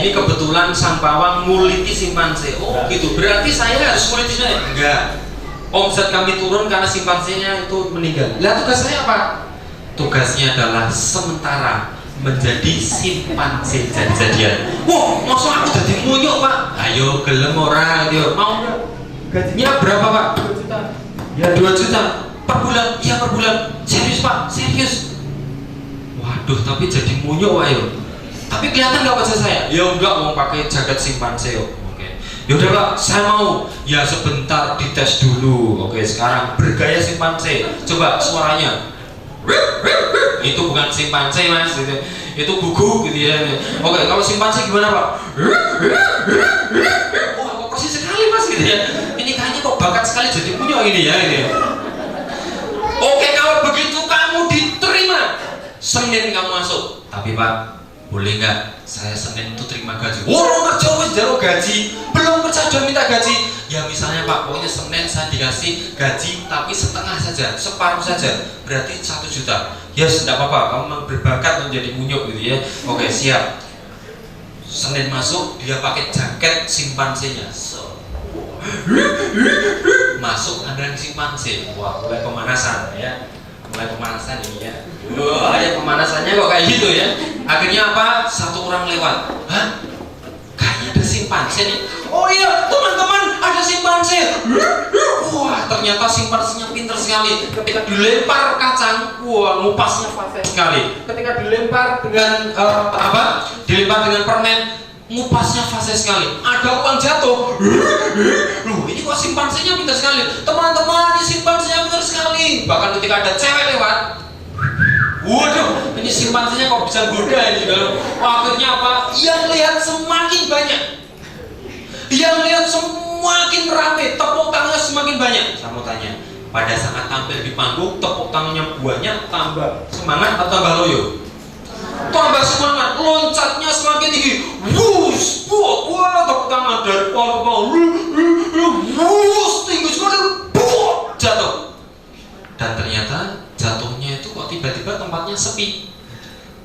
ini kebetulan sang pawang nguliti simpanse. Oh gitu, berarti saya harus nguliti saya? Enggak, omset kami turun karena simpansenya itu meninggal. Lah tugas saya apa? Tugasnya adalah sementara menjadi simpanse jadi-jadian. Wah, masa aku jadi munyuk pak? Ayo gelem ora gitu. Mau nggak? Gajinya berapa pak? 2 juta. Ya 2 juta per bulan. Iya per bulan. Serius pak? Serius? Waduh, tapi jadi munyuk pak yo. Tapi kelihatan nggak wajah saya? Ya enggak, mau pakai jaket simpanse yo. Oke. Yaudah pak, saya mau. Ya sebentar dites dulu. Oke, sekarang bergaya simpanse. Coba suaranya. Itu bukan simpanse mas, itu gugu gitu ya. Oke, kalau simpanse gimana pak? Wah, kok persis sekali mas gitu ya. Ini kayaknya kok bakat sekali jadi punya ini ya ini. Oke, kalau begitu kamu diterima. Senin kamu masuk. Tapi pak, boleh nggak saya Senin itu terima gaji? Orang kerja wis jaro gaji, belum kerja udah minta gaji. Ya misalnya pak, pokoknya Senin saya dikasih gaji tapi setengah saja, separuh saja, berarti 1 juta. Ya yes, tidak apa-apa, kamu memang berbakat menjadi munyuk gitu ya. Oke siap. Senin masuk, dia pakai jaket simpansenya. Masuk kandang simpanse. Wah, mulai pemanasan ya. Mulai pemanasan ini ya. Wah, ya pemanasannya kok kayak gitu ya. Akhirnya apa? Satu orang lewat. Hah? Kayaknya ada simpanse nih. Oh iya, teman-teman, ada simpanse. Wah, ternyata simpansenya pinter sekali. Ketika dilempar kacang, wah, ngupasnya fase sekali. Ketika dilempar dengan dilempar dengan permen, ngupasnya fase sekali. Ada uang jatuh. Loh, ini kok simpansenya pinter sekali. Teman-teman, ini simpansenya pinter sekali. Bahkan ketika ada cewek lewat, waduh, ini simpansenya kok bisa goda ini kan? Akhirnya apa? Yang lihat semakin banyak. Yang lihat semakin rame, tepuk tangannya semakin banyak. Saya mau tanya, pada saat tampil di panggung, tepuk tangannya banyak, tambah semangat atau tambah loyo? Tambah semangat, loncatnya semakin tinggi. Wush, wah, tepuk tangan dari pohon ke pohon. Wush, tinggi sekali, jatuh. Dan ternyata jatuhnya itu kok tiba-tiba tempatnya sepi.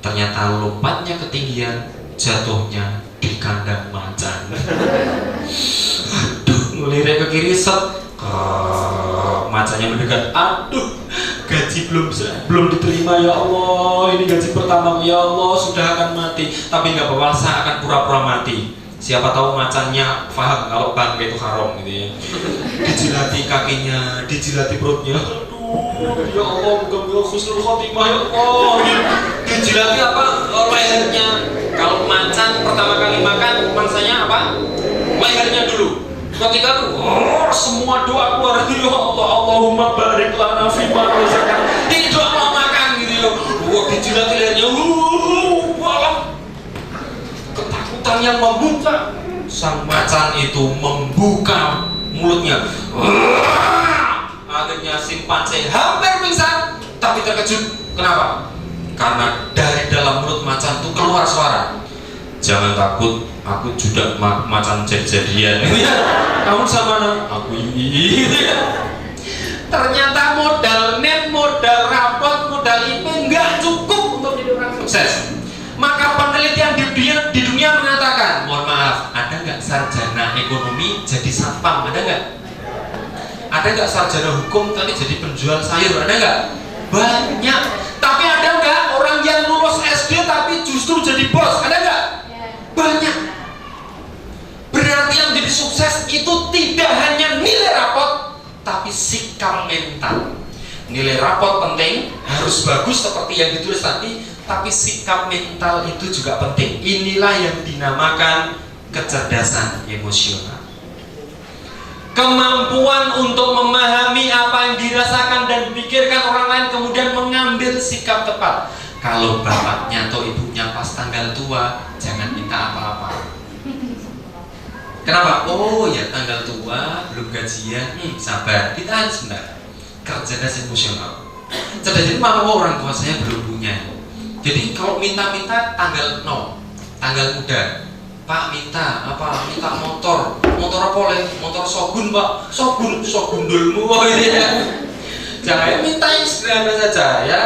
Ternyata lompatnya ketinggian, jatuhnya di kandang macan. Aduh, ngelirik ke kiri set, macannya mendekat. Aduh, gaji belum diterima ya Allah. Ini gaji pertama ya Allah, sudah akan mati. Tapi nggak apa-apa, saya akan pura-pura mati. Siapa tahu macannya paham kalau bangkai itu haram gitu ya. Dijilati kakinya, dijilati perutnya. Aduh, ya Allah, muka-muka khusnul khotimah ya Allah. Dijilati apa? Lehernya. Kalau macan pertama kali makan, mangsanya apa? Lehernya dulu. Ketika itu, semua doa keluar. Ya Allah, Allahumma barik lana fima razaqtana. Ini doa mau makan gitu ya. Wah, dijilati lehernya. Walah. Ketakutan yang membuka. Sang macan itu membuka mulutnya. Akhirnya simpanse hampir pingsan, tapi terkejut. Kenapa? Karena dari dalam mulut macan itu keluar suara. Jangan takut, aku juga macan jadi-jadian. Kamu sama mana? Aku ini. Ternyata modal net, modal rapot, modal IP nggak cukup untuk jadi orang sukses. Maka penelitian di dunia mengatakan, mohon maaf, ada nggak sarjana ekonomi jadi satpam? Ada nggak? Ada nggak sarjana hukum tapi jadi penjual sayur? Ada nggak? Banyak. Tapi ada nggak orang yang lulus SD tapi justru jadi bos? Ada nggak? Banyak. Berarti yang jadi sukses itu tidak hanya nilai rapot, tapi sikap mental. Nilai rapot penting, harus bagus seperti yang ditulis tadi, tapi sikap mental itu juga penting. Inilah yang dinamakan kecerdasan emosional. Kemampuan untuk memahami apa yang dirasakan dan dipikirkan orang lain, kemudian mengambil sikap tepat. Kalau bapaknya atau ibunya pas tanggal tua, jangan minta apa-apa. Kenapa? Oh ya, tanggal tua, belum gajian, sabar, ditahan sebentar. Kecerdasan emosional. Jadi mau orang tua saya belum punya. Jadi kalau minta-minta tanggal 0, tanggal muda. Pak minta apa? Minta motor apa oleh? Motor Shogun pak, Shogun dulmu ini ya. Jangan minta yang sederhana saja ya.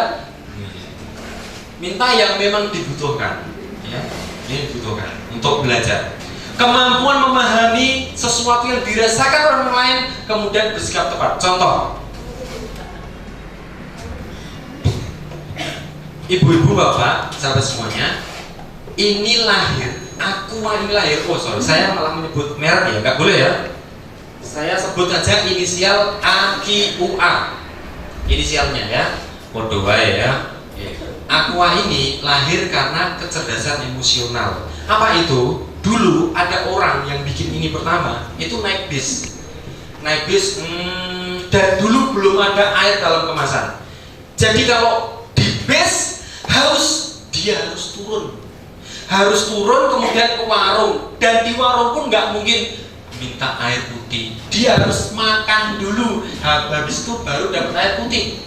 Minta yang memang dibutuhkan. Ya, ini dibutuhkan untuk belajar. Kemampuan memahami sesuatu yang dirasakan orang lain, kemudian bersikap tepat. Contoh, ibu-ibu, bapak, sahabat semuanya, ini lahir, Aqua ini lahir. Oh sorry, saya malah menyebut merek ya, nggak boleh ya. Saya sebut aja inisial AQUA, inisialnya ya, kode wae ya. Aqua ini lahir karena kecerdasan emosional. Apa itu? Dulu ada orang yang bikin ini pertama, itu naik bis, dan dulu belum ada air dalam kemasan. Jadi kalau di bis dia harus turun kemudian ke warung, dan di warung pun nggak mungkin minta air putih, dia harus makan dulu, habis itu baru dapat air putih.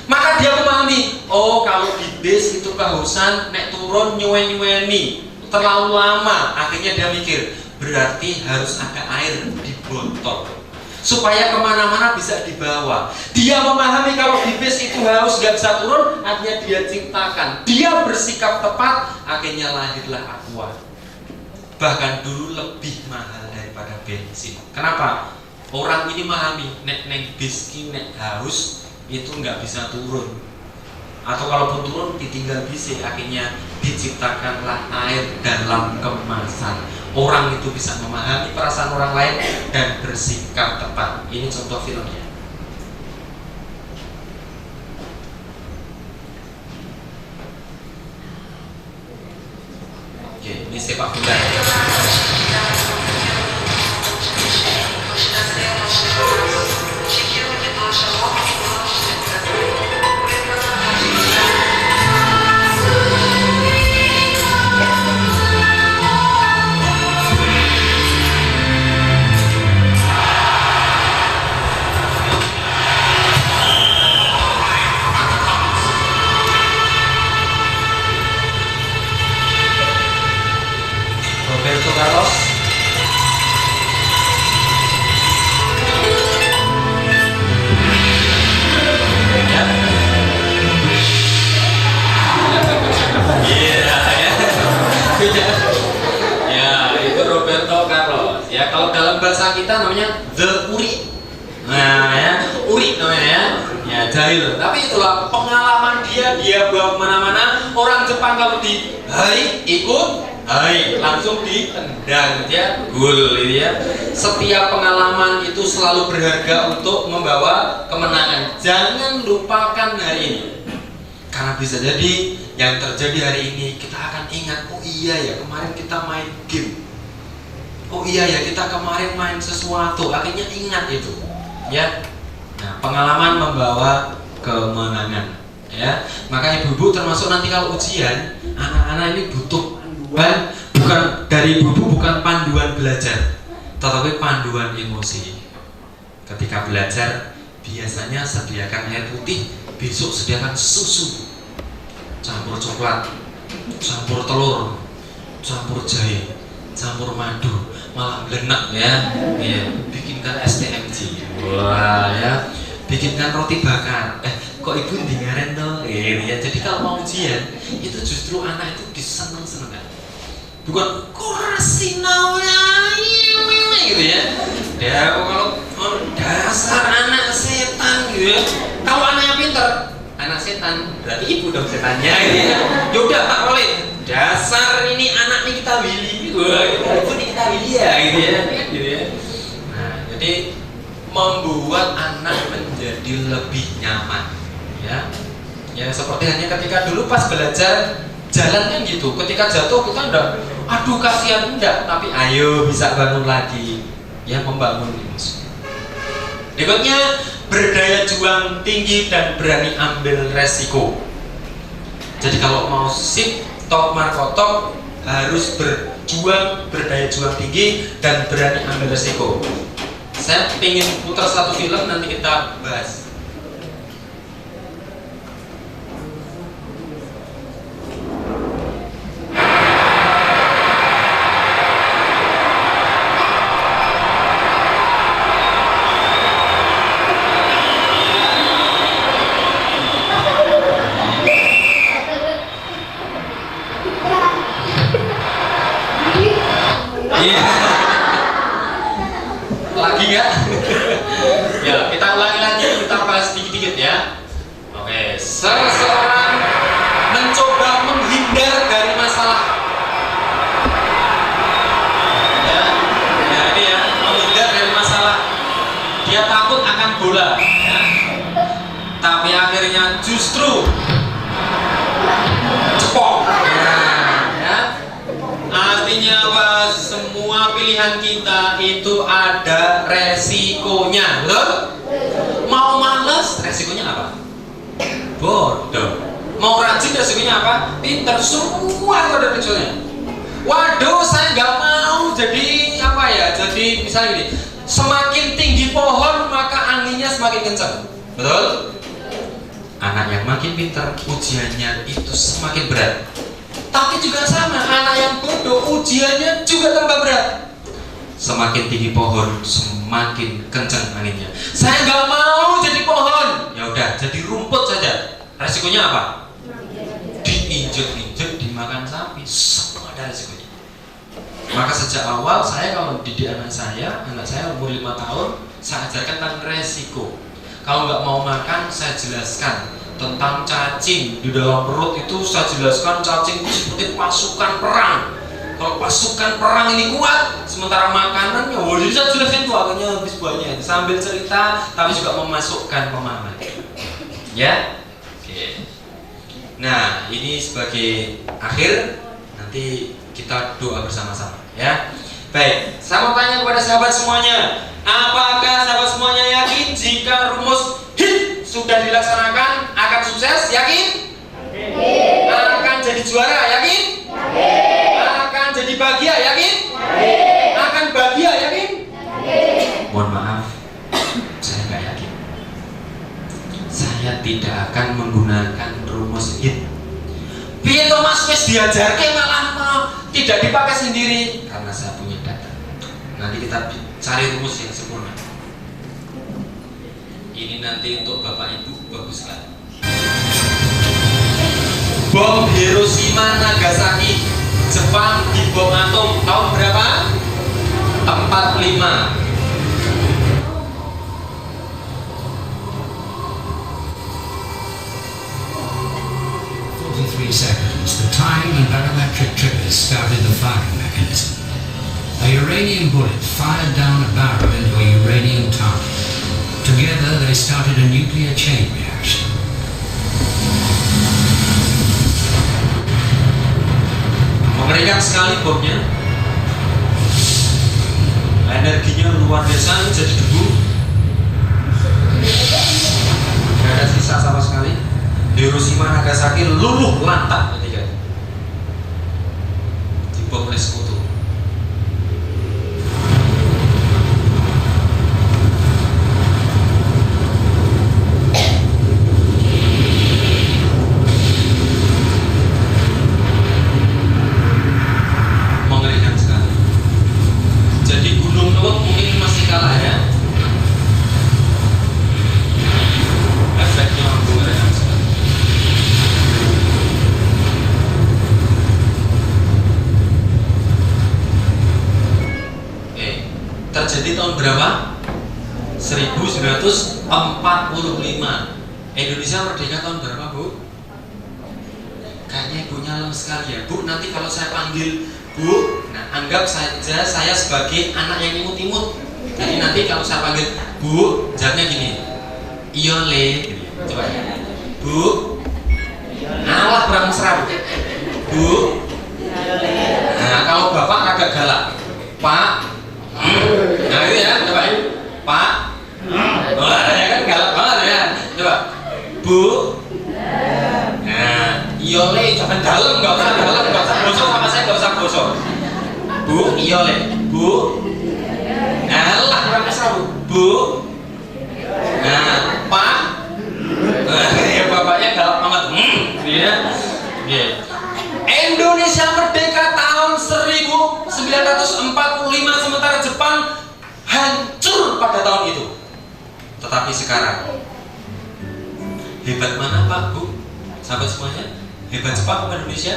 Maka dia memahami, oh kalau di bis itu kehausan, nek turun nyuwen-nyuweni terlalu lama. Akhirnya dia mikir, berarti harus ada air di botol supaya kemana-mana bisa dibawa. Dia memahami kalau di bis itu haus nggak bisa turun, akhirnya dia ciptakan, dia bersikap tepat, akhirnya lahirlah Aqua. Bahkan dulu lebih mahal daripada bensin. Kenapa? Orang ini memahami, nek neng bis ki nek haus itu nggak bisa turun, atau kalaupun turun ditinggal bis, akhirnya diciptakanlah air dalam kemasan. Orang itu bisa memahami perasaan orang lain dan bersikap tepat. Ini contoh filmnya. Oke, ini sepak bola. Roberto Carlos. Ya. Ya, itu Roberto Carlos. Ya, kalau dalam bahasa kita namanya The Uri. Nah, ya, Uri namanya ya. Ya, jahil. Tapi itulah pengalaman dia bawa kemana-mana. Orang Jepang kalau di hai ikut, hai langsung ditendang, ya, gol ya. Setiap pengalaman itu selalu berharga untuk membawa kemenangan. Jangan lupakan hari ini. Karena bisa jadi yang terjadi hari ini kita akan ingat, oh iya ya kemarin kita main game, oh iya ya kita kemarin main sesuatu, akhirnya ingat itu ya. Nah, pengalaman membawa kemenangan ya. Maka ibu-ibu termasuk nanti kalau ujian, anak-anak ini butuh panduan, bukan dari ibu-ibu, bukan panduan belajar, tetapi panduan emosi. Ketika belajar biasanya sediakan air putih, besok sediakan susu, campur coklat, campur telur, campur jahe, campur madu, malah belenak ya, bikinkan STMJ, wah ya, bikinkan roti bakar. Kok ibu ndingaren toh, ya. Jadi kalau mau ujian itu justru anak itu diseneng-senengan, bukan korasinawa gitu ya. Ya kalau dasar anak setan gitu ya. Kalau anaknya pinter, anak setan, berarti ibu dong setannya gitu ya. Yaudah Pak Wali, dasar ini anak nih kita willy, ibu nih kita willy ya gitu ya, gitu ya. Nah, jadi membuat anak menjadi lebih nyaman ya. Ya seperti hanya ketika dulu pas belajar jalan kan gitu, ketika jatuh kita udah aduh kasihan, enggak, tapi ayo bisa bangun lagi ya, membangun emosi. Berikutnya, berdaya juang tinggi dan berani ambil resiko. Jadi kalau mau sip top markotop harus berjuang, berdaya juang tinggi dan berani ambil resiko. Saya ingin putar satu film, nanti kita bahas. Iya. Lagi nggak? Ya, kita ulangi lagi, kita bahas dikit-dikit ya. Oke, seseorang mencoba menghindar dari masalah. Ya, ya ini ya, menghindar dari masalah. Dia takut akan bola, ya. Tapi akhirnya justru cepok. Ya. Artinya apa? Semua pilihan kita itu ada resikonya, betul? Mau males, resikonya apa? Bodoh. Mau rajin, resikonya apa? Pinter. Semua itu ada resikonya. Waduh, saya nggak mau jadi apa ya? Jadi misalnya gini, semakin tinggi pohon maka anginnya semakin kencang, betul? Anak yang makin pintar ujiannya itu semakin berat. Tapi juga sama, anak yang bodoh ujiannya juga tambah berat. Semakin tinggi pohon semakin kencang anginnya. Saya nggak mau jadi pohon. Ya udah, jadi rumput saja. Resikonya apa? Diinjek-injek, dimakan sapi. Semua ada resikonya. Maka sejak awal saya kalau didik anak saya umur 5 tahun, saya ajarkan tentang resiko. Kalau nggak mau makan, saya jelaskan tentang cacing di dalam perut itu. Saya jelaskan cacing itu seperti pasukan perang. Kalau pasukan perang ini kuat, sementara makanannya, jadi saya jelaskan itu akhirnya habis banyak. Sambil cerita, tapi juga memasukkan pemahaman. Ya, oke. Nah, ini sebagai akhir, nanti kita doa bersama-sama. Ya, baik. Saya mau tanya kepada sahabat semuanya, apakah sahabat semuanya yakin jika rumus HIT sudah dilaksanakan akan sukses? Yakin? Yakin. Akan jadi juara? Yakin? Yakin. Akan jadi bahagia? Yakin? Yakin. Akan bahagia? Yakin? Yakin. Mohon maaf, saya nggak yakin. Saya tidak akan menggunakan rumus HIT. Piye to Mas wis diajarke malah tidak dipakai sendiri karena saya punya data. Nanti kita cari rumus yang sempurna. Ini nanti untuk Bapak Ibu bagus sekali. Bom Hiroshima Nagasaki, Jepang dibom atom tahun berapa? 45. 43 seconds, the time when barometric triggers started the firing mechanism. A uranium bullet fired down a barrel into a uranium target. Together they started a nuclear chain reaction. Mengerikan sekali bomnya. Energinya luar biasa, jadi debu. Tidak ada sisa sama sekali. Hiroshima Nagasaki luluh lantak ketika dibom oleh sekutu. Mengerikan sekali. Jadi Gunung Nuwuk mungkin masih kalah ya. Efeknya mengerikan sekali. Terjadi tahun berapa? 1945. Indonesia merdeka tahun berapa, Bu? Kayaknya ibunya lemes sekali ya, Bu. Nanti kalau saya panggil Bu, nah anggap saja saya sebagai anak yang imut-imut. Jadi nanti kalau saya panggil Bu, jawabnya gini, Iyole, coba ya. Bu, alah kurang mesra, Bu. Nah kalau Bapak agak galak, Pak. Nah itu ya, coba ya. Pak. Oh ya kan galak banget ya. Coba. Bu. Nah, Iyole jangan dalam, nggak usah dalam, nggak usah bosok sama saya, nggak usah bosok. Bu, Iyole. Bu. Nah, lah kurang mesra, Bu. Bu. Nah, Pak. Ya bapaknya galak banget. Dia. Indonesia merdeka tahun 1945, sementara Jepang hancur pada tahun itu. Tetapi sekarang hebat mana Pak, Bu? Sahabat semuanya, hebat Jepang apa Indonesia?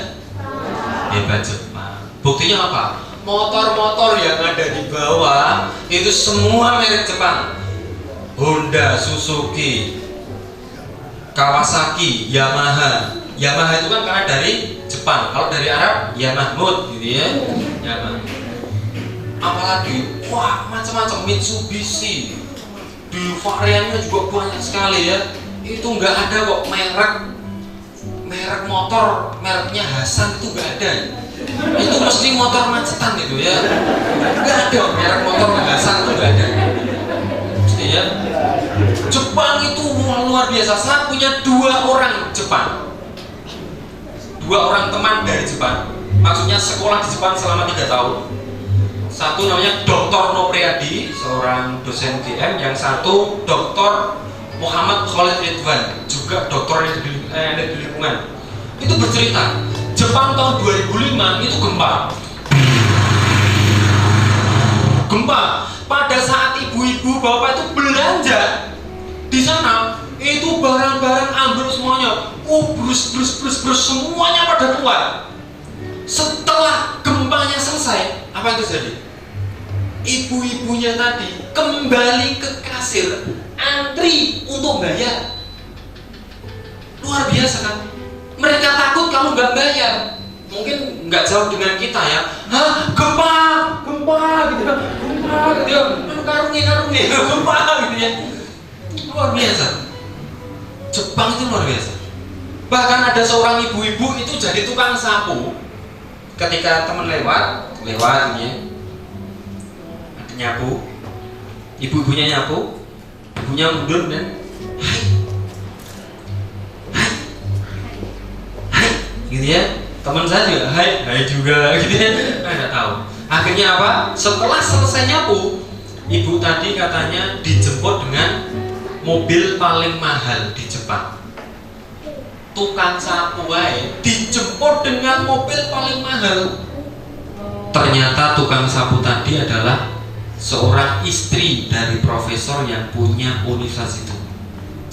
Hebat Jepang. Buktinya apa? motor-motor yang ada di bawah itu semua merek Jepang. Honda, Suzuki, Kawasaki, Yamaha. Yamaha itu kan karena dari Jepang. Kalau dari Arab, Yamaha gitu ya. Yamaha. Apalagi, wah macam-macam, Mitsubishi. Di variannya juga banyak sekali ya. Itu nggak ada kok merek motor, mereknya Hasan itu nggak ada. Itu mesti motor macetan itu ya. Nggak ada merek motor Hasan itu nggak ada. Mesti ya. Jepang itu luar biasa. Saya punya 2 orang Jepang, 2 orang teman dari Jepang. Maksudnya sekolah di Jepang selama 3 tahun. Satu namanya Dr. Nopriadi, seorang dosen GM. Yang satu Dr. Muhammad Khalid Ridwan, juga doktor energi lingkungan. Itu bercerita, Jepang tahun 2005 itu gempa. Pada saat ibu-ibu bapak itu belanja di sana, itu barang-barang ambruk semuanya. Brus semuanya pada keluar. Setelah gempanya selesai, apa yang terjadi? Ibu-ibunya tadi kembali ke kasir, antri untuk bayar. Luar biasa kan? Mereka takut kalau nggak bayar. Mungkin nggak jauh dengan kita ya. Hah, gempa gitu ya. Gempa gitu ya. Karuni, gempa gitu ya. Luar biasa. Jepang itu luar biasa. Bahkan ada seorang ibu-ibu itu jadi tukang sapu. Ketika teman lewat ini ya. Nyapu, ibu-ibunya nyapu, ibunya mundur dan hai, gitu ya. Teman saya juga hai juga, gitu ya. Nggak tahu. Akhirnya apa? Setelah selesai nyapu, ibu tadi katanya dijemput dengan mobil paling mahal di Jepang. Tukang sapu dijemput dengan mobil paling mahal. Ternyata tukang sapu tadi adalah seorang istri dari profesor yang punya universitas itu.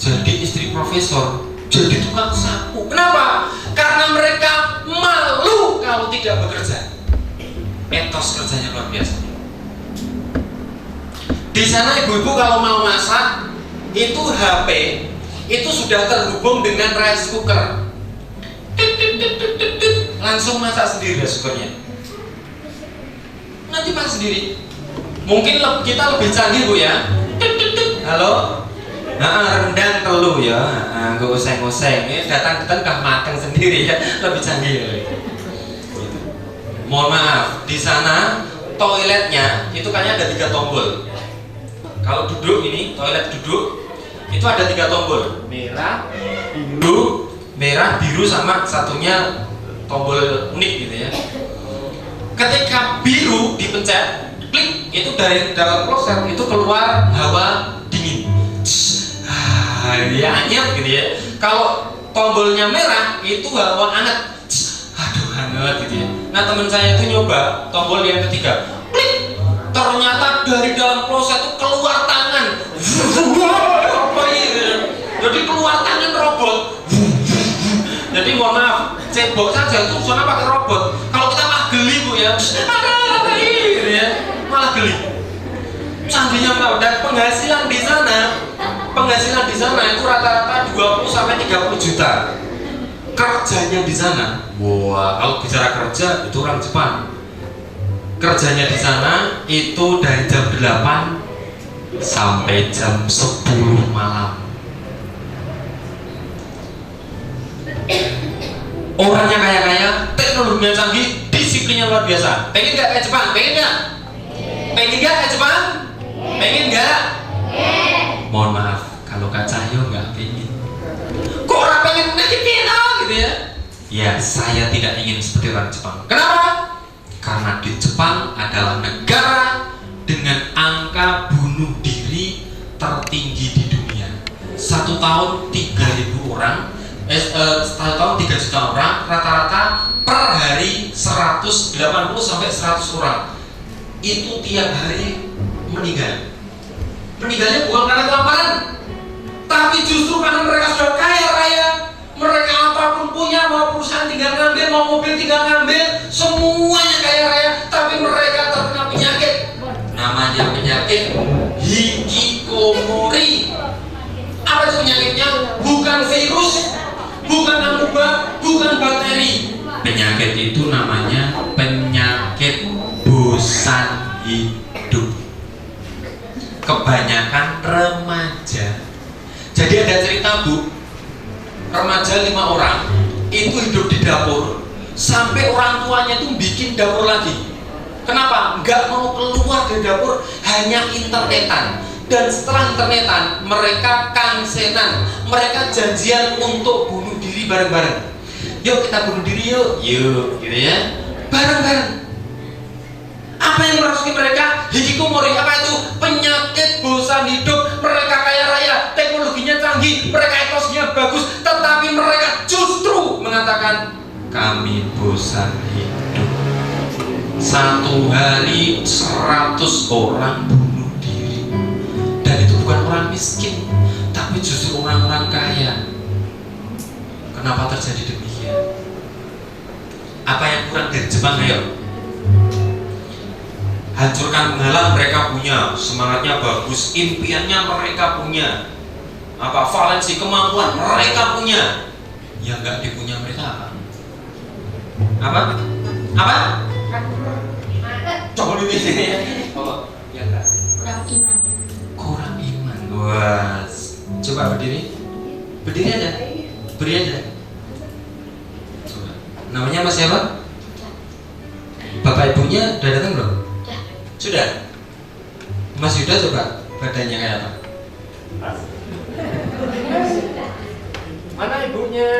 Jadi istri profesor jadi tukang sapu. Kenapa? Karena mereka malu kalau tidak bekerja. Etos kerjanya luar biasa. Di sana ibu-ibu kalau mau masak, itu HP itu sudah terhubung dengan rice cooker. Langsung masak sendiri rice cookernya. Nanti masak sendiri. Mungkin kita lebih canggih Bu ya. Halo? Rendang telur ya. Nggak oseng-oseng ya. Datang udah matang sendiri ya. Lebih canggih ya. Mohon maaf, di sana toiletnya itu kayaknya ada 3 tombol. Kalau duduk ini, toilet duduk itu ada 3 tombol. Merah, biru sama satunya tombol unik gitu ya. Ketika biru dipencet, klik, itu dari dalam kloset itu keluar hawa dingin. Ya anyep gitu ya. Kalau tombolnya merah itu hawa hangat. Aduh hangat gitu ya. Nah teman saya itu nyoba tombol yang ketiga, klik, ternyata dari dalam kloset itu keluar tangan. Apa ini? Jadi keluar tangan robot. Jadi mohon maaf, cebok saja itu sana pakai robot. Kalau kita mah geli Bu ya. Gitu ya. Malah geli. Canggihnya Pak. Dan penghasilan di sana itu rata-rata 20 sampai 30 juta. Kerjanya di sana, wah, kalau bicara kerja itu orang Jepang. Kerjanya di sana itu dari jam 8 sampai jam 10 malam. Orangnya kaya-kaya, teknologinya canggih, disiplinnya luar biasa. Pengen nggak kayak Jepang? Pengen nggak? Pengen nggak kayak Jepang? Pengen nggak? Mohon maaf, kalau Kak Cahyo nggak pengen. Kok orang pengen nyakitin gitu ya? Ya, saya tidak ingin seperti orang Jepang. Kenapa? Karena di Jepang adalah negara dengan angka bunuh diri tertinggi di dunia. 1 tahun 3.000 orang, 1 tahun 3 juta orang, rata-rata per hari 180 sampai 100 orang. Itu tiap hari meninggal. Meninggalnya bukan karena kelaparan, tapi justru karena mereka sudah kaya raya. Mereka apapun punya, mau perusahaan tinggal ngambil, mau mobil tinggal ngambil, semuanya kaya raya. Tapi mereka Penyakit itu namanya penyakit bosan hidup. Kebanyakan remaja. Jadi ada cerita Bu, remaja 5 orang itu hidup di dapur sampai orang tuanya tuh bikin dapur lagi. Kenapa? Nggak mau keluar dari dapur, hanya internetan. Dan setelah internetan, mereka kansenan, mereka janjian untuk bunuh diri bareng-bareng. Yuk kita bunuh diri yuk, gitu ya, bareng-bareng. Apa yang merasuki mereka? Hikikomori. Apa itu? Penyakit bosan hidup. Mereka kaya raya, teknologinya canggih, mereka etosnya bagus, tetapi mereka justru mengatakan kami bosan hidup. Satu hari 100 orang bunuh diri. Dan itu bukan orang miskin, tapi justru orang-orang kaya. Kenapa terjadi demikian? Apa yang kurang dari Jepang? Ayo, hancurkan penghalang mereka punya, semangatnya bagus, impiannya mereka punya, apa valensi kemampuan mereka punya. Yang nggak dipunya mereka apa? Apa? Coba dulu ya. Oh, ya enggak. Kurang iman. Kurang iman. Wah, coba berdiri. Berdiri aja. Berdiri aja. Coba. Namanya Mas siapa? Bapak ibunya udah datang belum? Sudah. Mas Yuda coba badannya kayak apa? Mana ibunya?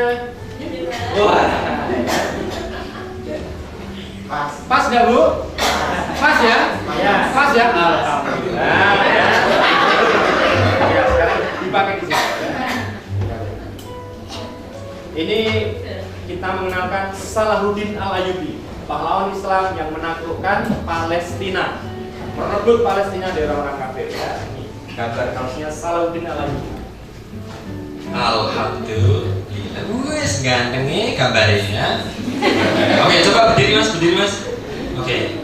Wah. Pas nggak Bu? Pas ya? Pas ya? Alhamdulillah. Ya, sekarang dipakai di sini. Ini kita mengenalkan Salahuddin Al-Ayyubi, pahlawan Islam yang menaklukkan Palestina, merebut Palestina dari orang kafir ya. Ini gambar kaosnya Salahuddin Al-Ayyubi. Alhamdulillah. Wes ganteng nih gambarnya. Oke, coba berdiri Mas, berdiri Mas. Oke.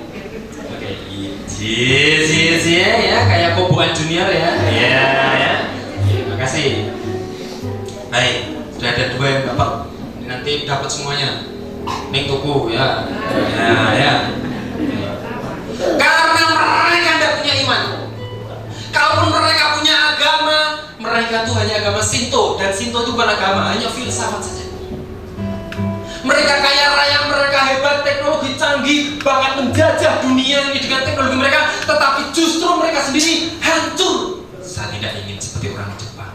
Oke, ya kayak koboan junior ya. Iya ya. Terima kasih. Baik, sudah ada 2 yang dapat. Nanti dapat semuanya. Ning tuku ya. Ya. Karena mereka tidak punya iman. Kalaupun mereka punya agama, mereka tuh hanya agama Shinto, dan Shinto itu bukan agama, hanya filsafat saja. Mereka kaya raya, mereka hebat, teknologi canggih, bahkan menjajah dunia ini dengan teknologi mereka, tetapi justru mereka sendiri hancur. Saya tidak ingin seperti orang Jepang.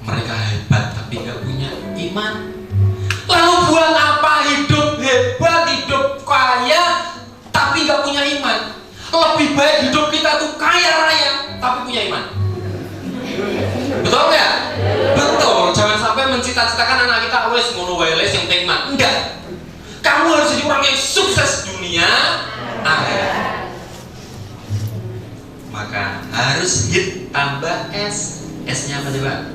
Mereka hebat tapi nggak punya iman. Lalu buat apa hidup hebat, hidup kaya, tapi nggak punya iman? Lebih baik hidup kita tuh kaya raya tapi punya iman. Betul nggak? Betul. Jangan sampai mencita-citakan anak kita wes ngono wae les yang penting iman. Enggak. Kamu harus jadi orang yang sukses dunia akhirat. Maka harus hit tambah S. S-nya apa coba?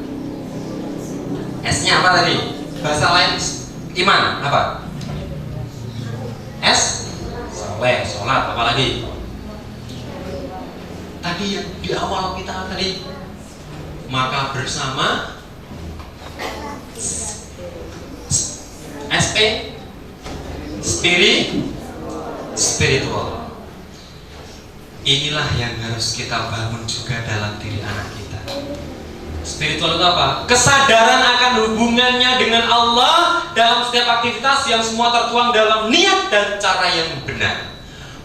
S-nya apa tadi? Bahasa lain iman apa? S soleh, sholat, apa lagi? Tadi yang di awal kita tadi, maka bersama SP spiritual. Inilah yang harus kita bangun juga dalam diri anak kita. Spiritual itu apa? Kesadaran akan hubungannya dengan Allah dalam setiap aktivitas yang semua tertuang dalam niat dan cara yang benar.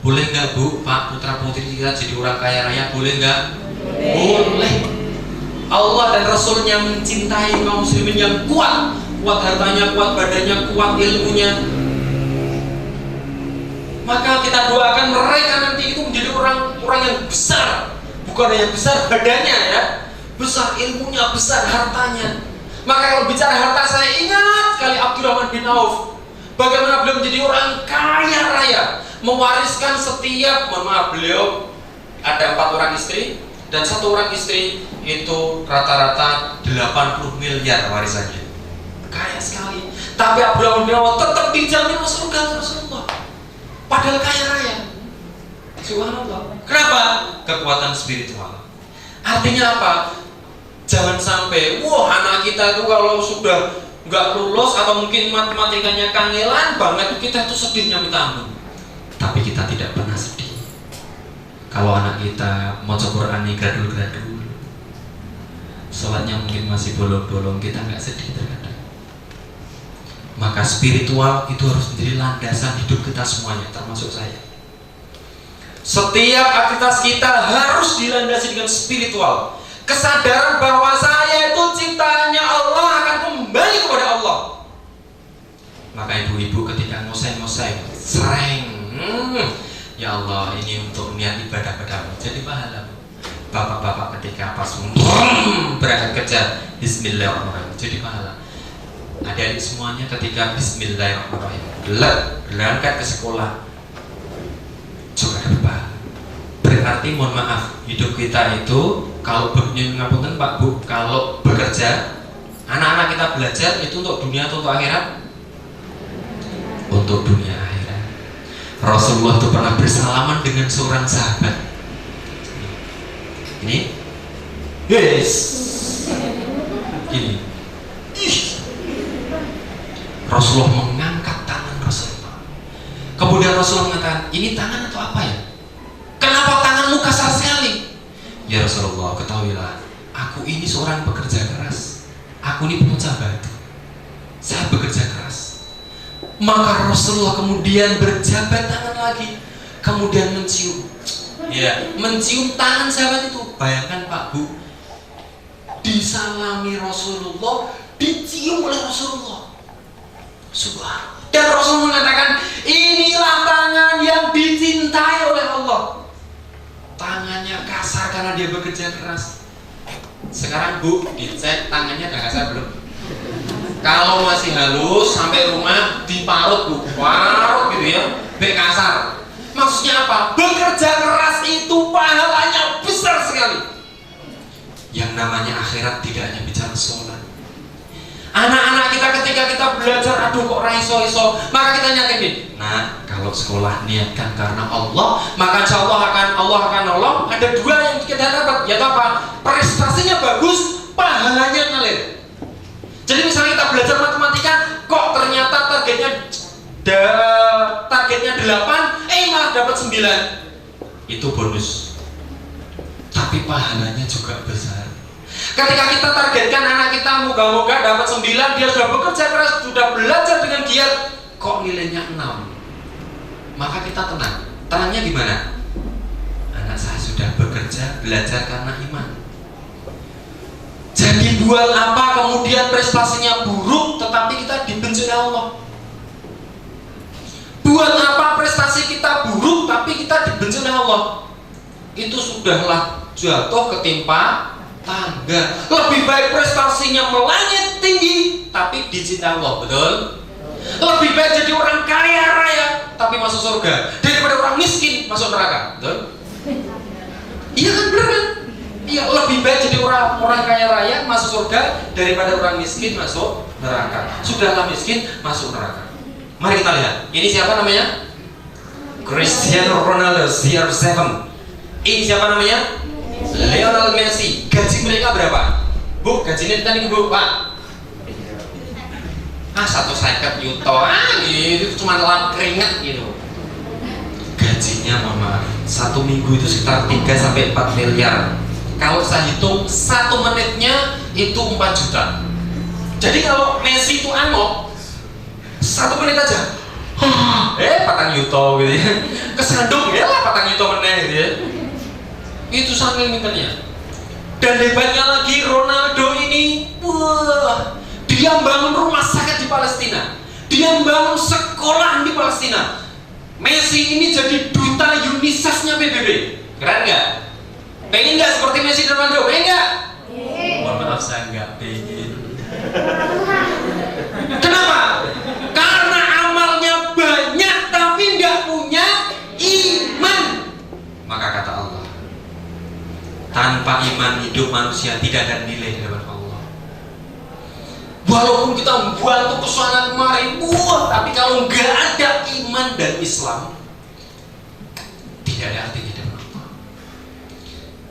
Boleh nggak Bu, Pak, putra putri kita jadi orang kaya raya? Boleh nggak? Boleh. Allah dan Rasulnya mencintai kaum muslimin yang kuat, kuat hartanya, kuat badannya, kuat ilmunya. Maka kita doakan mereka nanti itu menjadi orang-orang yang besar, bukan hanya besar badannya ya, besar ilmunya, besar hartanya. Maka kalau bicara harta, saya ingat sekali Abdurrahman bin Auf, bagaimana beliau menjadi orang kaya raya, mewariskan setiap, mohon maaf, beliau ada 4 orang istri, dan 1 orang istri itu rata-rata 80 miliar warisannya. Kaya sekali. Tapi Abdurrahman bin Auf tetap dijamin surga Rasulullah, padahal kaya raya. Subhanallah. Kenapa? Kekuatan spiritual. Artinya apa? Jangan sampai, wah anak kita itu kalau sudah nggak lulus atau mungkin matematikanya kangelan banget, kita tuh sedihnya minta ampun. Tapi kita tidak pernah sedih kalau anak kita mau Quran nih gradul-gradul, sholatnya mungkin masih bolong-bolong, kita nggak sedih terkadang. Maka spiritual itu harus menjadi landasan hidup kita semuanya, termasuk saya. Setiap aktivitas kita harus dilandasi dengan spiritual. Kesadaran bahwa saya itu ciptaannya Allah, akan kembali kepada Allah. Maka ibu-ibu ketika ngosai-ngosai sering, ya Allah ini untuk niat ibadah padamu, jadi pahala. Bapak-bapak ketika pas berangkat kerja, bismillahirrahmanirrahim, jadi pahala. Adik-adik semuanya ketika bismillahirrahmanirrahim berangkat ke sekolah juga ada pahala. Berarti mohon maaf, hidup kita itu kalau ngapunten Pak Bu, kalau bekerja, anak-anak kita belajar itu untuk dunia atau untuk akhirat? Untuk dunia akhirat. Rasulullah itu pernah bersalaman dengan seorang sahabat. Ini, yes, ini. Rasulullah mengangkat tangan Rasulullah. Kemudian Rasulullah mengatakan, ini tangan atau apa ya? Kenapa tanganmu kasar sekali? Ya Rasulullah, ketahuilah, aku ini seorang pekerja keras. Aku ini pemecah batu. Saya bekerja keras. Maka Rasulullah kemudian berjabat tangan lagi, kemudian mencium. Ya, mencium tangan sahabat itu. Bayangkan Pak Bu, disalami Rasulullah, dicium oleh Rasulullah. Subhanallah. Dan Rasul mengatakan, inilah tangan yang dicintai oleh Allah. Tangannya kasar karena dia bekerja keras. Sekarang Bu, dicek tangannya udah kasar belum? Kalau masih halus sampai rumah diparut Bu, parut gitu ya, biar kasar. Maksudnya apa? Bekerja keras itu pahalanya besar sekali. Yang namanya akhirat tidak hanya bicara sholat. Anak-anak kita ketika kita belajar, aduh kok raiso-iso, maka kita nyatain, nah kalau sekolah niatkan karena Allah, maka insya Allah akan nolong. Ada dua yang kita dapat, yaitu apa? Prestasinya bagus, pahalanya ngalir. Jadi misalnya kita belajar matematika, kok ternyata targetnya 8, malah dapat 9. Itu bonus. Tapi pahalanya juga besar. Ketika kita targetkan anak kita moga-moga dapat 9, dia sudah bekerja keras, sudah belajar dengan giat, kok nilainya 6, maka kita tenang. Tenangnya gimana? Anak saya sudah bekerja, belajar karena iman. Jadi buat apa kemudian prestasinya buruk tetapi kita dibenci oleh Allah? Buat apa prestasi kita buruk tapi kita dibenci oleh Allah? Itu sudahlah jatuh ketimpa tangga. Lebih baik prestasinya melangit tinggi tapi dicintai Allah, betul? Lebih baik jadi orang kaya raya tapi masuk surga daripada orang miskin masuk neraka, betul? Iya kan, benar kan? Iya, lebih baik jadi orang kaya raya masuk surga daripada orang miskin masuk neraka. Sudahlah miskin masuk neraka. Mari kita lihat. Ini siapa namanya? Cristiano Ronaldo CR7. Ini siapa namanya? Lionel Messi. Gaji mereka berapa? Bu, gajinya tadi Bu, Pak. 150 juta. Itu cuma lap keringat gitu. Gajinya mohon maaf, 1 minggu itu sekitar 3-4 miliar. Kalau saya hitung 1 menitnya itu 4 juta. Jadi kalau Messi itu amok 1 menit aja 4 juta gitu ya. Kesandung ya lah 4 juta menit gitu ya. Itu saking minternya. Dan hebatnya lagi Ronaldo ini, wah, dia bangun rumah sakit di Palestina, dia bangun sekolah di Palestina. Messi ini jadi duta UNICEF-nya PBB. Keren nggak? Pengen nggak seperti Messi dan Ronaldo? Pengen nggak? Mohon maaf, saya nggak pengen. Kenapa? Karena amalnya banyak tapi nggak punya iman. Maka kata Allah, tanpa iman hidup manusia tidak ada nilai di hadapan Allah. Walaupun kita membantu kesana kemari, tapi kalau nggak ada iman dan Islam, tidak ada artinya di hadapan Allah.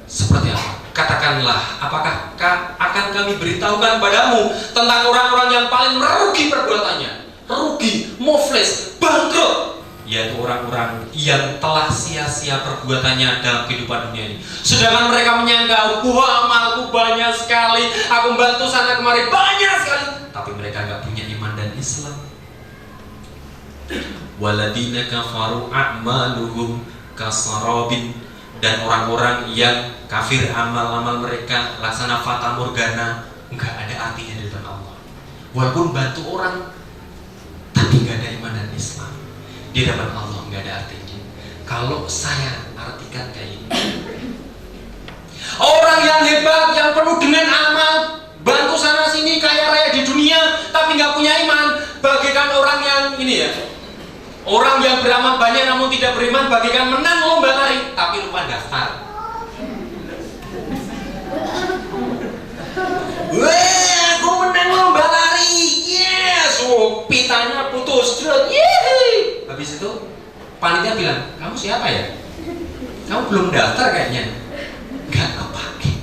Seperti apa? Katakanlah, apakah akan kami beritahukan padamu tentang orang-orang yang paling merugi perbuatannya, rugi, muflis, bangkrut, yaitu orang-orang yang telah sia-sia perbuatannya dalam kehidupan dunia ini. Sedangkan mereka menyangka, wah, amalku banyak sekali, aku membantu sana kemari banyak sekali, tapi mereka nggak punya iman dan Islam. Waladina kafaru a'maluhum kasarabin, dan orang-orang yang kafir amal-amal mereka laksana fata morgana, nggak ada artinya di depan Allah. Walaupun bantu orang, tapi nggak ada iman dan Islam, di depan Allah nggak ada artinya. Kalau saya artikan kayak ini, orang yang hebat, yang penuh dengan amal, bantu sana sini, kaya raya di dunia, tapi nggak punya iman, bagaikan orang yang ini ya, orang yang beramal banyak namun tidak beriman, bagaikan menang lomba lari tapi lupa daftar. Wah, aku menang lomba lari, yes, oh, pitanya putus, yeay. Habis itu panitia bilang, kamu siapa ya? Kamu belum daftar kayaknya. Gak kepake.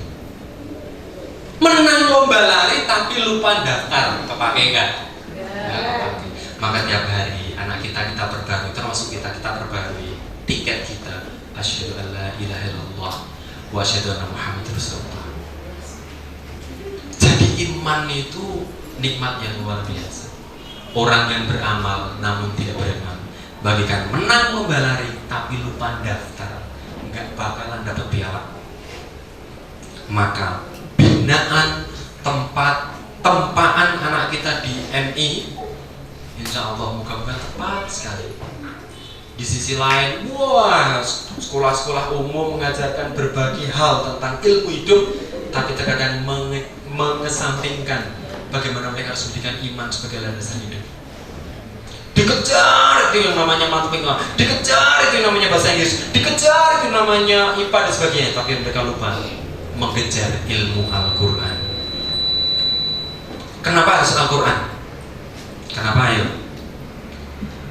Menang lomba lari tapi lupa daftar, kepake nggak? Nggak kepake. Maka tiap hari anak kita perbarui, termasuk kita perbarui tiket kita. Asyhadu an la ilaha illallah wa asyhadu anna Muhammadar Rasulullah. Jadi iman itu nikmat yang luar biasa. Orang yang beramal namun tidak beriman, bagaikan menang lomba lari tapi lupa daftar, nggak bakalan dapat piala. Maka binaan tempaan anak kita di MI, insya Allah moga-moga tepat sekali. Di sisi lain, wah, sekolah-sekolah umum mengajarkan berbagai hal tentang ilmu hidup, tapi terkadang mengesampingkan bagaimana mereka harus menjadikan iman sebagai landasan hidup. Dikejar itu yang namanya matematika, dikejar itu yang namanya bahasa Inggris, dikejar itu namanya IPA dan sebagainya, tapi mereka lupa mengejar ilmu Al-Quran. Kenapa harus Al-Quran? Kenapa ayo?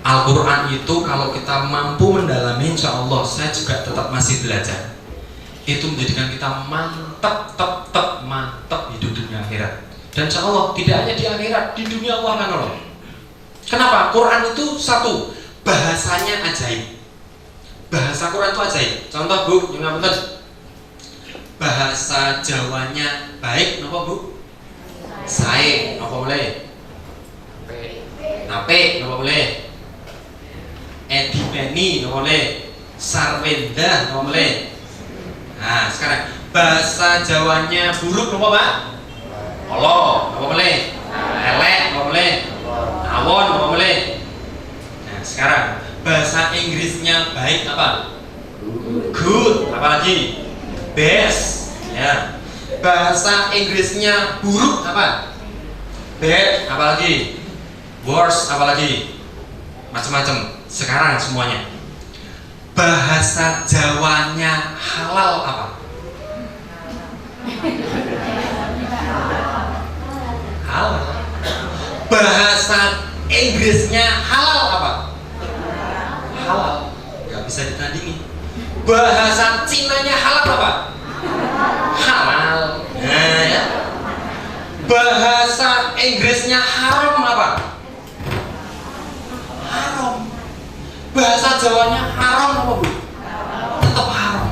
Al-Quran itu kalau kita mampu mendalami, insya Allah saya juga tetap masih belajar. Itu menjadikan kita mantap hidup dunia akhirat. Dan insya Allah tidak hanya di akhirat, di dunia Allah akan nolong. Kenapa? Quran itu satu, bahasanya ajaib. Bahasa Quran itu ajaib. Contoh Bu, yang ngapunten. Bahasa Jawanya baik, napa Bu? Sae, napa boleh? Nape, napa boleh? Edipeni, napa boleh? Sarwenda, napa boleh? Nah, sekarang bahasa Jawanya buruk, napa Pak? Olo, napa boleh? Elek, napa boleh? Awon, napa boleh? Nah, sekarang bahasa Inggrisnya baik apa? Good, apalagi? Best, ya. Bahasa Inggrisnya buruk apa? Bad, apalagi? Worse, apalagi? Macam-macam. Sekarang semuanya. Bahasa Jawanya halal apa? Halal. Bahasa Inggrisnya halal apa? Halal. Gak bisa ditandingi. Bahasa Cinanya halal apa? Halal. Nah, ya. Bahasa Inggrisnya haram apa? Haram. Bahasa Jawanya haram apa Bu? Tetap haram.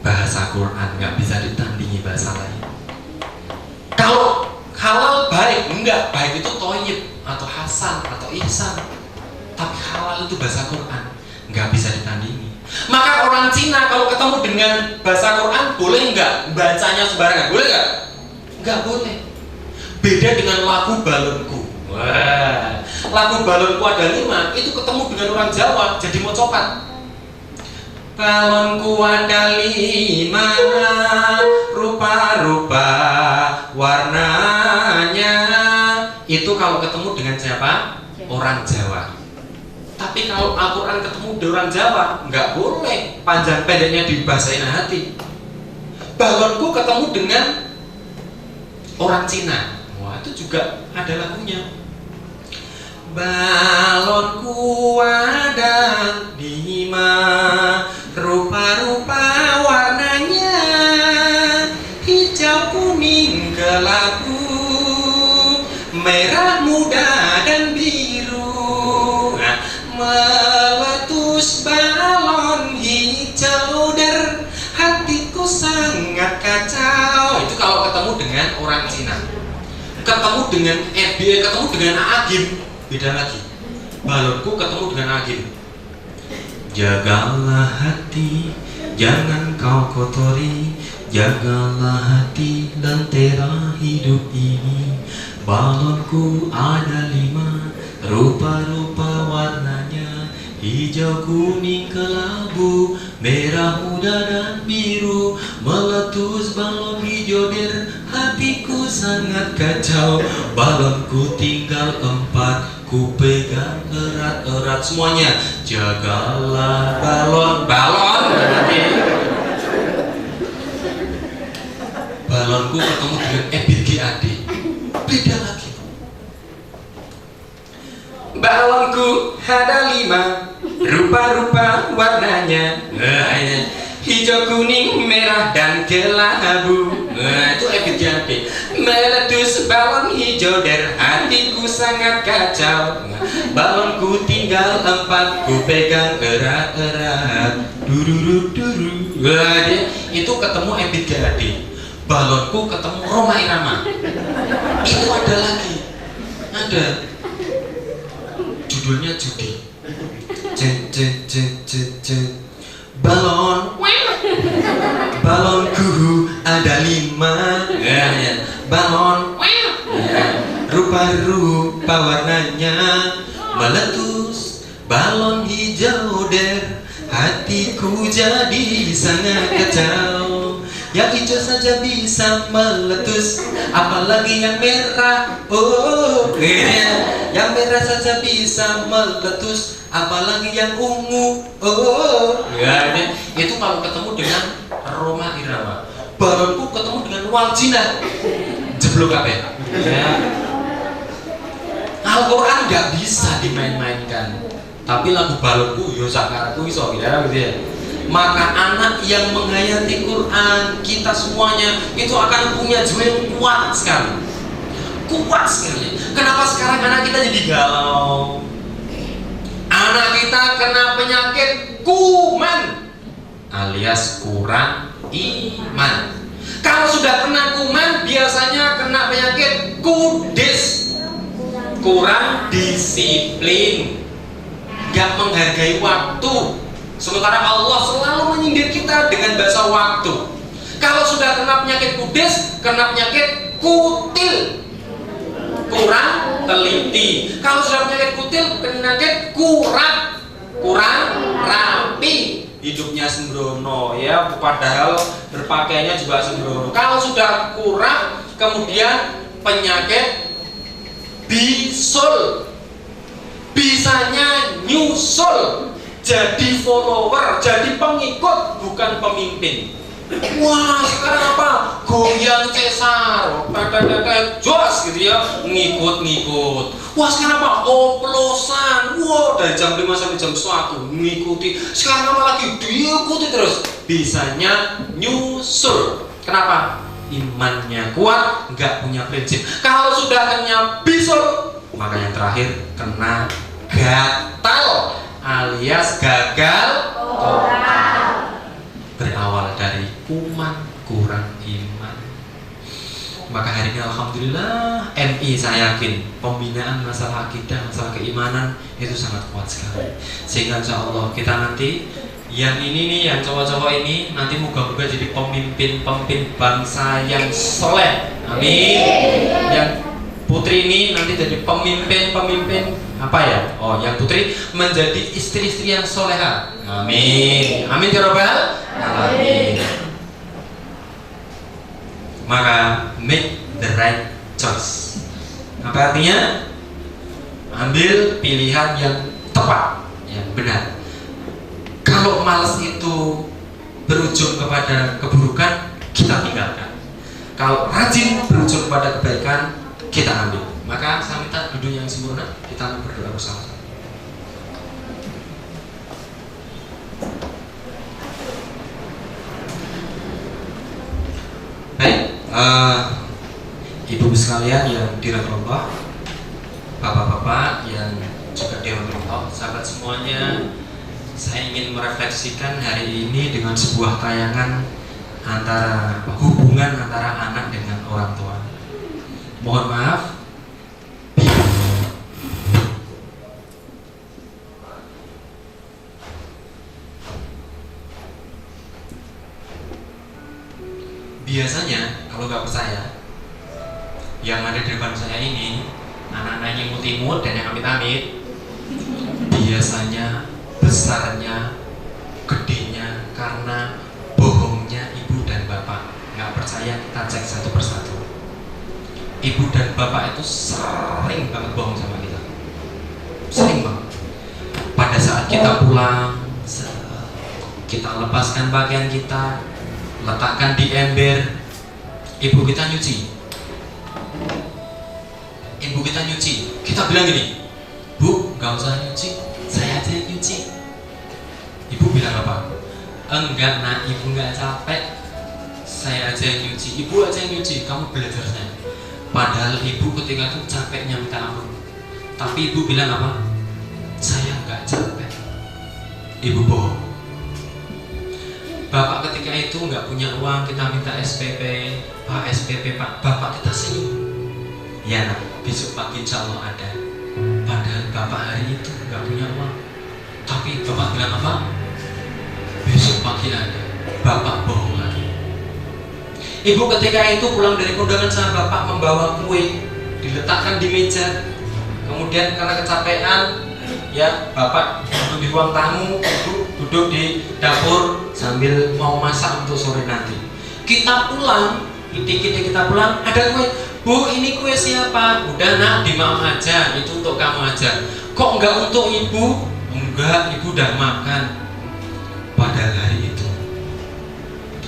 Bahasa Quran nggak bisa ditandingi bahasa lain. Kalau halal baik, enggak baik itu thayyib atau hasan atau ihsan. Tapi halal itu bahasa Quran nggak bisa ditandingi. Maka orang Cina kalau ketemu dengan bahasa Quran boleh nggak bacanya sembarangan? Boleh nggak? Nggak boleh. Beda dengan lagu balonku. Wah, lagu balonku ada 5, itu ketemu dengan orang Jawa jadi mau copat. Balonku ada 5, rupa-rupa warnanya. Itu kalau ketemu dengan siapa? Orang Jawa. Tapi kalau Al-Quran ketemu dengan orang Jawa, nggak boleh panjang pendeknya dibahasain hati. Balonku ketemu dengan orang Cina, wah itu juga ada lagunya. Balonku ada 5, rupa-rupa warnanya. meletus balon hijau der, hatiku sangat kacau. Itu kalau ketemu dengan orang Cina. Ketemu dengan Ebi, ketemu dengan Agim, beda lagi. Balonku ketemu dengan Agim. Jagalah hati, jangan kau kotori. Jagalah hati, lentera hidup ini. Balonku ada 5, rupa-rupa warnanya. Hijau, kuning, kelabu, merah muda dan biru. Meletus balon hijau der, hatiku sangat kacau. Balonku tinggal 4, ku pegang erat-erat semuanya. Jagalah balon, balon berarti. Balonku ketemu dengan Ebit GAD, beda lagi. Balonku ada 5, rupa-rupa warnanya. Nah, ini hijau, kuning, merah dan kelabu. Nah, itu Ebit GAD. Meletus balon hijau der, hatiku sangat kacau. Balonku tinggal 4, ku pegang erat-erat. Duru-duru. Nah, itu ketemu Ebit GAD. Balonku ketemu Roma Irama. Itu ada lagi, ada judulnya judi. Balon, balonku ada 5. Ya. Balon, ya. Rupa-rupa warnanya. Meletus balon hijau der, hatiku jadi sangat kacau. Yang hijau saja bisa meletus, apalagi yang merah. Oh, yang merah saja bisa meletus, apalagi yang ungu. Oh, ya, itu kalau ketemu dengan Roma Irama. Balonku ketemu dengan Waljina, jeblok kabeh. Ya. Al-Quran nggak bisa dimain-mainkan, tapi lagu balonku yo sakarku iso ya gitu ya. Maka anak yang menghayati Quran, kita semuanya itu akan punya jiwa yang kuat sekali. Kuat sekali. Kenapa sekarang anak kita jadi galau? Anak kita kena penyakit kuman alias kurang iman. Kalau sudah kena kuman, biasanya kena penyakit kudis, kurang disiplin, gak menghargai waktu. Sementara Allah selalu menyindir kita dengan bahasa waktu. Kalau sudah kena penyakit kudis, kena penyakit kutil, kurang teliti. Kalau sudah penyakit kutil, penyakit kurang rapi. Hidupnya sembrono ya, padahal berpakaiannya juga sembrono. Kalau sudah kurang, kemudian penyakit bisul, bisanya nyusul, jadi follower, jadi pengikut, bukan pemimpin. Wah, sekarang apa? Goyang Cesar, kayak jos gitu ya, ngikut-ngikut. Wah, sekarang apa? Oplosan. Wah, dari jam 5 sampai jam 1 ngikuti. Sekarang apa lagi? Diikuti terus. Bisanya nyusul. Kenapa? Imannya kuat, nggak punya prinsip. Kalau sudah kena bisul, maka yang terakhir kena gatal alias gagal total. Berawal dari kuman, kurang iman. Maka hari ini alhamdulillah MI saya yakin pembinaan masalah akidah, masalah keimanan itu sangat kuat sekali. Sehingga insya Allah kita nanti yang ini nih, yang cowok-cowok ini nanti moga-moga jadi pemimpin bangsa yang soleh. Amin. Yang putri ini nanti jadi pemimpin apa ya? Oh, yang putri menjadi istri-istri yang soleha. Amin. Amin ya Rabbal alamin. Maka make the right choice. Apa artinya? Ambil pilihan yang tepat, yang benar. Kalau malas itu berujung kepada keburukan, kita tinggalkan. Kalau rajin berujung kepada kebaikan, kita ambil. Maka saya minta duduk yang sempurna, kita berdoa bersama-sama. Baik, ibu sekalian yang dirahmati Allah, bapak-bapak yang juga dirahmati Allah, sahabat semuanya, saya ingin merefleksikan hari ini dengan sebuah tayangan antara hubungan antara anak dengan orang tua. Mohon maaf. Biasanya kalau nggak percaya, yang ada di depan saya ini anak-anaknya imut-imut dan yang amit-amit, biasanya besarnya, gedenya karena bohongnya ibu dan bapak. Nggak percaya, kita cek satu persatu. Ibu dan bapak itu sering banget bohong sama kita, sering banget. Pada saat kita pulang, kita lepaskan pakaian kita, letakkan di ember, ibu kita nyuci. Ibu kita nyuci, kita bilang gini, Bu, nggak usah nyuci, saya aja yang nyuci. Ibu bilang apa? Enggak nak, ibu nggak capek, saya aja yang nyuci. Ibu aja yang nyuci, kamu belajar saya. Padahal ibu ketika itu capeknya minta ampun, tapi ibu bilang apa? Saya nggak capek. Ibu bohong. Bapak ketika itu nggak punya uang, kita minta SPP, Pak SPP Pak, bapak kita senyum. Ya nak, besok pagi insya Allah ada. Padahal bapak hari itu nggak punya uang, tapi bapak bilang apa? Besok pagi ada. Bapak bohong lagi. Ibu ketika itu pulang dari kondangan sama bapak membawa kue, diletakkan di meja. Kemudian karena kecapean, ya bapak duduk di ruang tamu, duduk di dapur sambil mau masak untuk sore nanti. Kita pulang, ketika kita pulang ada kue. Bu, ini kue siapa? Udah nak, dimaaf aja, itu untuk kamu aja. Kok enggak untuk ibu? Enggak, ibu udah makan. Padahal hari itu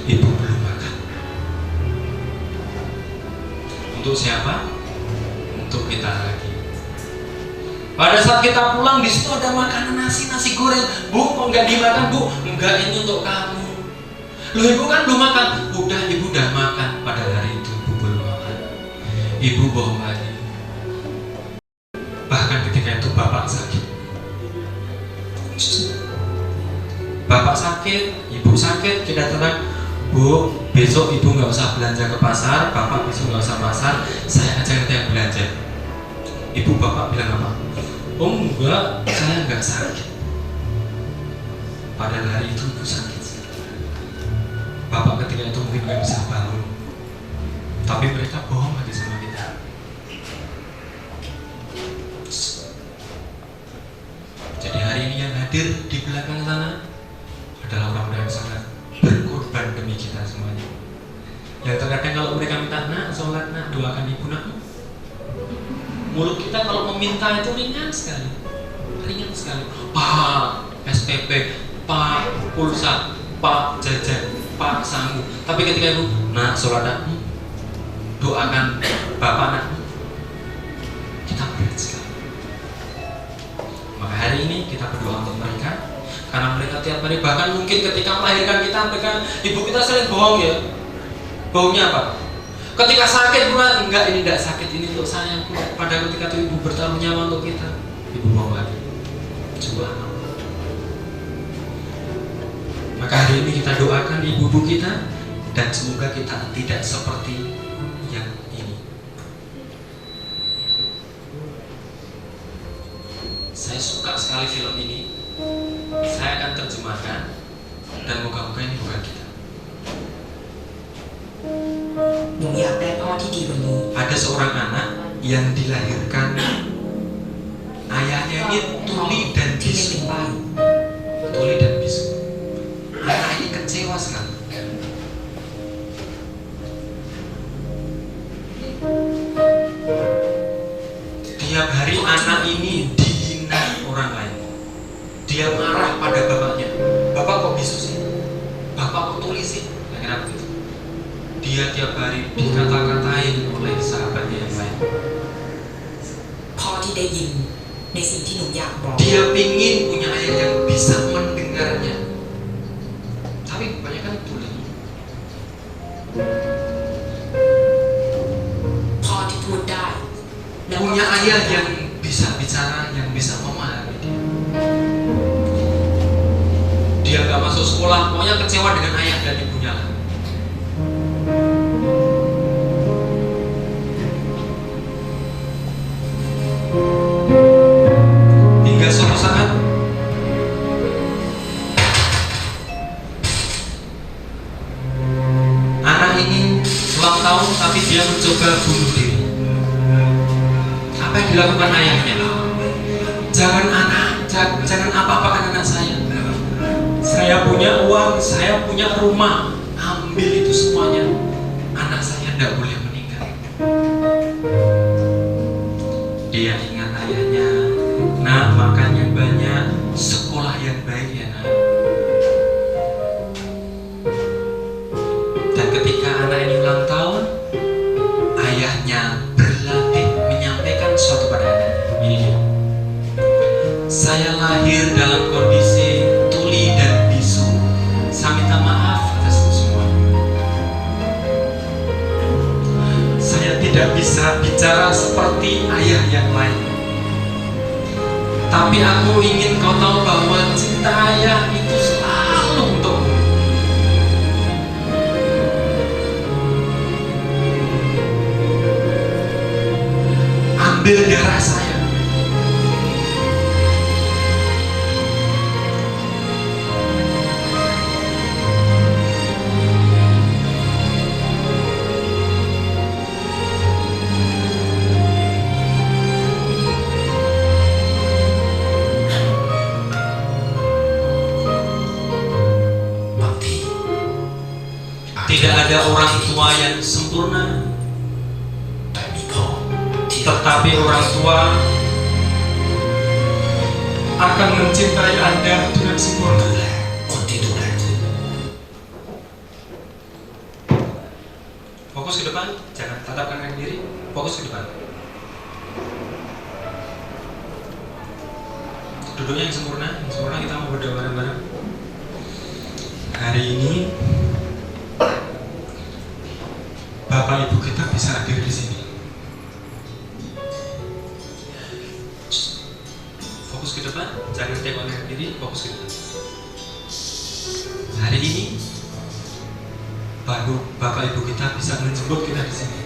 ibu belum makan. Untuk siapa? Untuk kita lagi. Pada saat kita pulang, di situ ada makanan nasi goreng. Bu, kok enggak dimakan, Bu? Enggak, ini untuk kamu. Loh, ibu kan belum makan. Udah, ibu udah makan. Padahal hari itu ibu belum makan. Ibu bohong lagi. Bahkan ketika itu bapak sakit. Bapak sakit, ibu sakit, kita tenang. Bu, besok ibu nggak usah belanja ke pasar. Bapak besok nggak usah pasar. Saya aja yang belanja. Ibu bapak bilang apa? Oh enggak, saya nggak sakit. Padahal hari itu ibu sakit. Bapak ketika itu mungkin nggak bisa bangun, tapi mereka bohong lagi sama kita. Jadi hari ini yang hadir di belakang sana adalah orang-orang yang sangat berkorban demi kita semuanya. Yang terkadang kalau mereka minta nak, sholat nak, doakan ibu nak, mulut kita kalau meminta itu ringan sekali, ringan sekali. Pak SPP, Pak pulsa, Pak jajan, Pak sangu. Tapi ketika ibu nak, sholat nak, doakan bapak nak, kita berat sekali. Maka hari ini kita berdoa untuk mereka, karena mereka tiap hari, bahkan mungkin ketika melahirkan kita, mereka, ibu kita sering bohong ya. Bohongnya apa? Ketika sakit, enggak, ini tidak sakit, ini untuk saya. Pada ketika itu ibu bertaruh nyawa untuk kita, ibu bohong lagi. Coba. Maka hari ini kita doakan ibu-ibu kita, dan semoga kita tidak seperti yang ini. Saya suka sekali film ini. Saya akan terjemahkan, dan moga-moga ini bukan kita. Ada seorang anak yang dilahirkan, ayahnya ini tuli dan bisu. Tuli dan bisu. Anak ini kecewa sekali. Tiap hari anak ini dihina orang lain. Dia marah pada bapaknya. Bapak kok bisu sih? Bapak kok tuli sih? Kira-kira begitu. Dia tiap hari dikata-katain oleh sahabatnya yang lain. Dia pingin punya ayah yang bisa mendengarnya, tapi kebanyakan tuli. Punya ayah yang bisa bicara, yang bisa memahami dia. masuk sekolah, pokoknya kecewa dengan ayah dan ibunya lah. Hingga suatu saat anak ini ulang tahun, tapi dia mencoba bunuh diri. Apa yang dilakukan ayahnya? Jangan apa-apakan anak saya. Saya punya uang, saya punya rumah, ambil itu semuanya. Anak saya tidak boleh meninggal. Dia ingat ayahnya, nak, makan yang banyak, sekolah yang baik ya nak. Dan ketika anak ini ulang tahun, ayahnya berlatih menyampaikan sesuatu pada anaknya. Ini dia. Saya lahir dalam kondisi tuli dan bisu. Saya minta maaf atas itu semua. Saya tidak bisa bicara seperti ayah yang lain. Tapi aku ingin kau tahu bahwa cinta ayah itu selalu untukmu. Ambil darah saya. Tidak ada orang tua yang sempurna, tetapi orang tua akan mencintai Anda dengan sempurna. Fokus ke depan, jangan tatapkan kaki diri, fokus ke depan. Duduknya yang sempurna kita mau berdoa bareng-bareng. Hari ini Bapak Ibu kita bisa hadir di sini. Fokus ke depan, jangan tengok ke diri, fokus ke depan. Hari ini Bapak Ibu kita bisa menjemput kita di sini.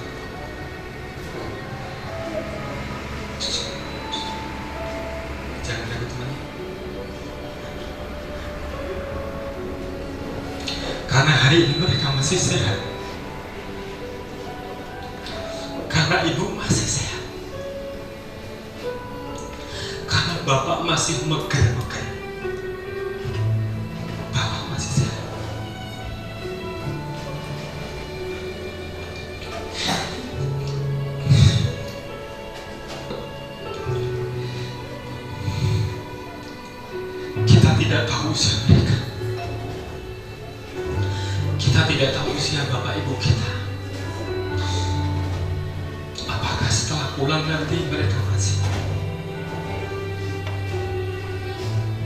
Jangan takut teman. Karena hari ini mereka masih sehat. Karena ibu masih sehat. Karena bapak masih megar-megar. Bapak masih sehat. Kita tidak tahu usia mereka. Kita tidak tahu usia bapak ibu kita. Setelah pulang nanti mereka masih.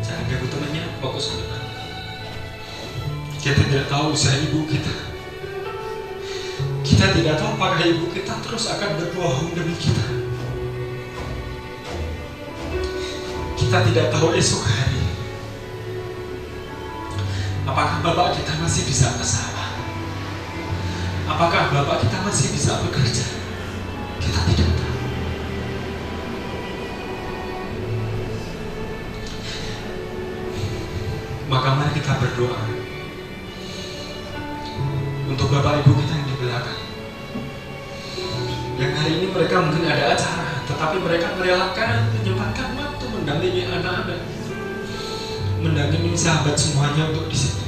Jangan ganggu temannya, fokus ke depan. Kita tidak tahu usia ibu kita. Kita tidak tahu apakah ibu kita terus akan berbohong demi kita. Kita tidak tahu esok hari apakah bapak kita masih bisa ke sawah. Apakah bapak kita masih bisa bekerja. Kita tidak tahu. Maka mari kita berdoa untuk bapak ibu kita yang di belakang, yang hari ini mereka mungkin ada acara, tetapi mereka merelakan menyempatkan waktu mendampingi anak-anak, mendampingi sahabat semuanya untuk di sini.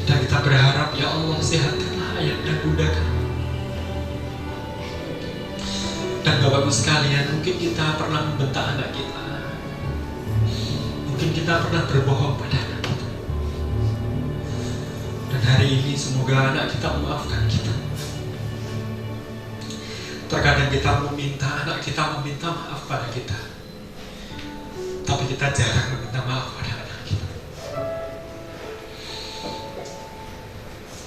Dan kita berharap, ya Allah, sehatkanlah ayah dan bunda kami. Dan Bapak Ibu sekalian, mungkin kita pernah membentak anak kita, mungkin kita pernah berbohong pada anak kita. Dan hari ini semoga anak kita memaafkan kita. Terkadang kita meminta anak kita meminta maaf pada kita, tapi kita jarang meminta maaf pada anak kita.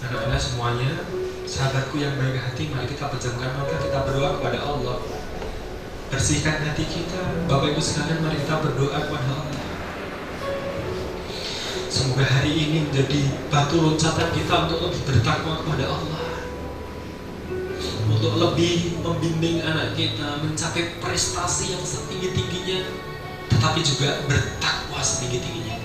Anak-anak semuanya, sahabatku yang baik hati, mari kita pejamkan mata, kita berdoa kepada Allah. Bersihkan hati kita. Bapak Ibu sekalian, mari kita berdoa kepada Allah. Semoga hari ini menjadi batu loncatan kita untuk lebih bertakwa kepada Allah, untuk lebih membimbing anak kita mencapai prestasi yang setinggi-tingginya, tetapi juga bertakwa setinggi-tingginya.